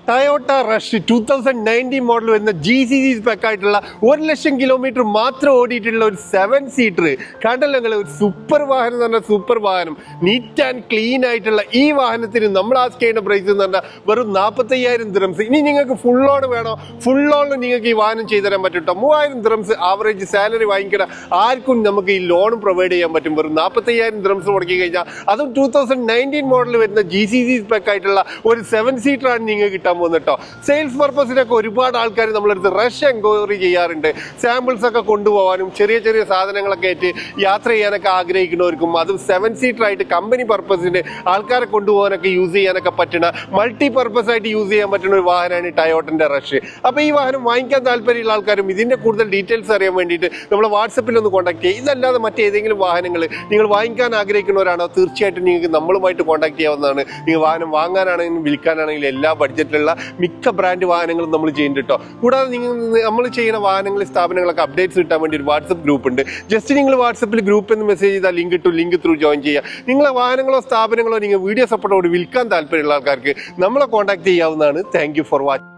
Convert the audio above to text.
Toyota rush 2019 model വരുന്ന GCC spec ആയിട്ടുള്ള 1,00,000 kilometre മാത്രം ഓടിയിട്ടുള്ള ഒരു 7 സീറ്റർ കണ്ടല്ലോ നിങ്ങൾ. ഒരു സൂപ്പർ വാഹനം എന്ന് പറഞ്ഞാൽ സൂപ്പർ വാഹനം, നീറ്റ് ആൻഡ് ക്ലീൻ ആയിട്ടുള്ള ഈ വാഹനത്തിന് നമ്മൾ ആസ്ക് ചെയ്യുന്ന പ്രൈസ് എന്ന് പറഞ്ഞാൽ വെറും 45,000 ദിറംസ്. ഇനി നിങ്ങൾക്ക് ഫുൾ ഓൺ വേണോ, ഫുൾ ഓണിൽ നിങ്ങൾക്ക് ഈ വാഹനം ചെയ്തു തരാൻ പറ്റും കേട്ടോ. 3,000 ദിറംസ് ആവറേജ് സാലറി വാങ്ങിക്കണം ആർക്കും നമുക്ക് ഈ ലോൺ പ്രൊവൈഡ് ചെയ്യാൻ പറ്റും. വെറും 45,000 ദിറംസ് മുടക്കി കഴിഞ്ഞാൽ അതും 2019 മോഡൽ വരുന്ന GCC സ്പെക് ആയിട്ടുള്ള ഒരു 7 സീറ്റർ ആണ് നിങ്ങൾക്ക് കിട്ടാൻ പോകുന്നത് കേട്ടോ. സെയിൽസ് പർപ്പസിനൊക്കെ ഒരുപാട് ആൾക്കാർ നമ്മളടുത്ത് റഷ് എൻക്വയറി ചെയ്യാറുണ്ട്. സാമ്പിൾസ് ഒക്കെ കൊണ്ടുപോകാനും ചെറിയ ചെറിയ സാധനങ്ങളൊക്കെ ആയിട്ട് യാത്ര ചെയ്യാനൊക്കെ ആഗ്രഹിക്കുന്നവർക്കും അതും 7 സീറ്റർ ആയിട്ട് കമ്പനി പർപ്പസിന് ആൾക്കാരെ കൊണ്ടുപോകാനൊക്കെ യൂസ് ചെയ്യാനൊക്കെ പറ്റുന്ന മൾട്ടി പർപ്പസ് ആയിട്ട് യൂസ് ചെയ്യാൻ പറ്റുന്ന ഒരു വാഹനമാണ് ടയോട്ടന്റെ റഷ്. അപ്പോൾ ഈ വാഹനം വാങ്ങിക്കാൻ താല്പര്യമുള്ള ആൾക്കാരും ഇതിന്റെ കൂടുതൽ ഡീറ്റെയിൽസ് അറിയാൻ വേണ്ടിയിട്ട് നമ്മളെ വാട്സപ്പിൽ ഒന്ന് കോൺടാക്ട് ചെയ്യുക. ഇതല്ലാതെ മറ്റേതെങ്കിലും വാഹനങ്ങൾ നിങ്ങൾ വാങ്ങിക്കാൻ ആഗ്രഹിക്കുന്നവരാണോ തീർച്ചയായിട്ടും നിങ്ങൾക്ക് നമ്മളുമായിട്ട് കോൺടാക്ട് ചെയ്യാവുന്നതാണ്. നിങ്ങൾ വാഹനം വാങ്ങാനാണെങ്കിലും വിൽക്കാനാണെങ്കിലും എല്ലാ ബഡ്ജറ്റിലുള്ള മിക്ക ബ്രാൻഡ് വാഹനങ്ങളും നമ്മൾ ചെയ്യുന്നുണ്ട് കേട്ടോ. കൂടാതെ നമ്മൾ ചെയ്യുന്ന വാഹനങ്ങൾ സ്ഥാപനങ്ങളൊക്കെ അപ്ഡേറ്റ്സ് കിട്ടാൻ വേണ്ടി ഒരു വാട്സപ്പ് ഗ്രൂപ്പ് ഉണ്ട്. ജസ്റ്റ് നിങ്ങൾ വാട്സപ്പിൽ ഗ്രൂപ്പ് എന്ന് മെസ്സേജ് ചെയ്താൽ ലിങ്ക് ത്രൂ ജോയിൻ ചെയ്യുക. നിങ്ങളെ വാഹനങ്ങളോ സ്ഥാപനങ്ങളോ നിങ്ങൾ വീഡിയോ സപ്പോർട്ടോട് വിൽക്കാൻ താല്പര്യമുള്ള ആൾക്കാർക്ക് നമ്മളെ കോൺടാക്ട് ചെയ്യാവുന്നതാണ്. Thank you for watching.